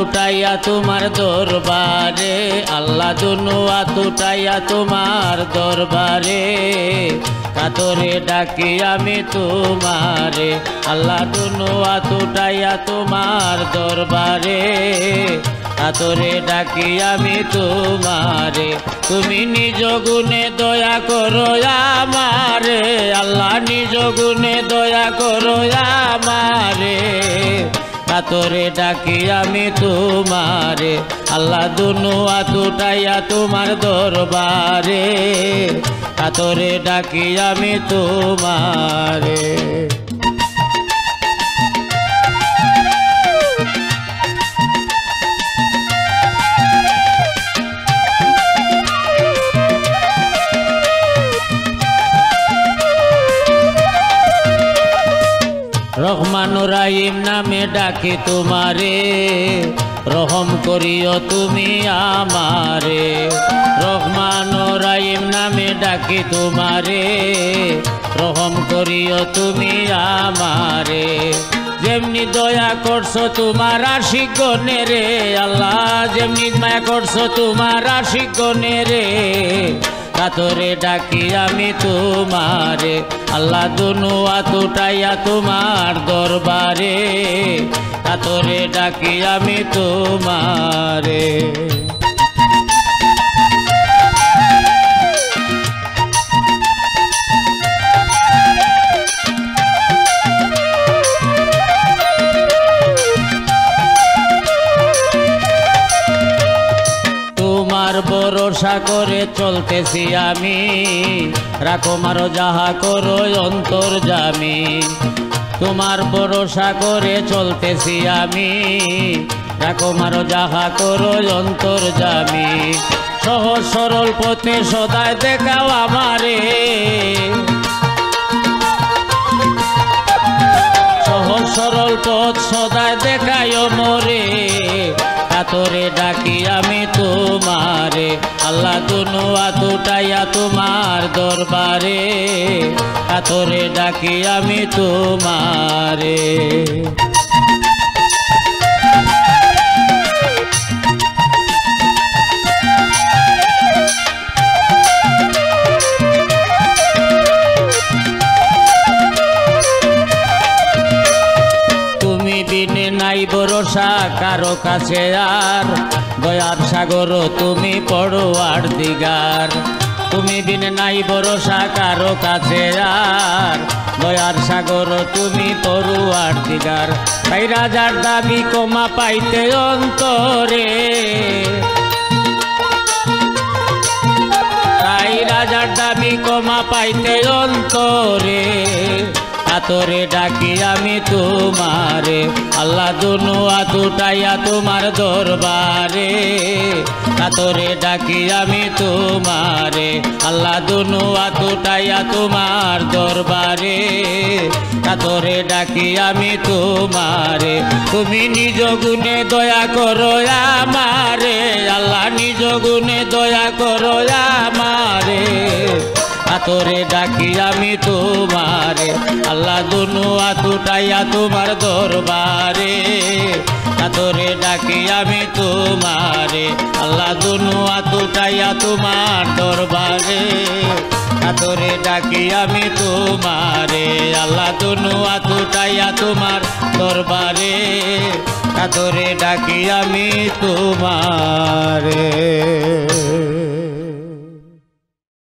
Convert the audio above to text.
উঠাইয়া তোমার দরবারে, আল্লাহ দুনু হাত উঠাইয়া তোমার দরবারে, কাতরে ডাকি আমি তোমারে, আল্লাহ দুনু হাত উঠাইয়া তোমার দরবারে, কাতরে ডাকি আমি তোমারে। তুমি নিজ গুণে দয়া করো আমারে, আল্লাহ নিজ গুণে দয়া করো আমারে, কাতরে ডাকি আমি তোমারে, আল্লাহ দুনু হাত উঠাইয়া তোমার দরবারে, কাতরে ডাকি আমি তোমারে। রহমান রাহিম নামে ডাকি তোমারে, রহম করিও তুমি আমারে, রহমান রাহিম নামে ডাকি তোমারে, রহম করিও তুমি আমারে। যেমনি দয়া করছো তোমার আশিক গণে রে, আল্লাহ যেমনি মায়া করছো তোমার আশিক গণে রে, কাতরে ডাকি আমি তোমারে, আল্লাহ দুনু হাত উঠাইয়া তোমার দরবারে, কাতরে ডাকি আমি তোমারে। ভরসা করে চলতেছি আমি, রাখো মারো যাহা করো অন্তর্যামী, তোমার ভরসা করে চলতেছি আমি, রাখো মারো যাহা করো অন্তর্যামী। সহজ সরল পথে সদায় দেখাও আমারে, সহজ সরল পথ সদায় দেখায় মোরে, কাতরে ডাকি আমি তোমারে, আল্লাহ দুনু হাত উঠাইয়া তোমার দরবারে, কাতরে ডাকি আমি তোমারে। নাই ভরসা কারো কাছে আর, দয়ার সাগর তুমি পড়ুয়ার দিগার, তুমি বিনে নাই ভরসা কারো কাছে আর, দয়ার সাগর তুমি পড়ুয়ার দিগার। তাই রাজার দাবি কমা পাইতে অন্তরে, তাই রাজার দাবি কমা পাইতে অন্তরে, কাতরে ডাকি আমি তোমারে, আল্লাহ দুনু হাত উঠাইয়া তোমার দরবারে, কাতরে ডাকি আমি তোমারে, আল্লাহ দুনু হাত উঠাইয়া তোমার দরবারে, কাতরে ডাকি আমি তোমারে। তুমি নিজ গুণে দয়া করো আমারে, আল্লাহ নিজ গুণে দয়া করো আমারে, কাতরে ডাকি আমি তোমারে, আল্লাহ দুনু হাত উঠাইয়া তোমার দরবারে, কাতরে ডাকি আমি তোমারে, আল্লাহ দুনু হাত উঠাইয়া তোমার দরবারে, কাতরে ডাকি আমি তোমারে, আল্লাহ দুনু হাত উঠাইয়া তোমার দরবারে, কাতরে ডাকি আমি তোমারে।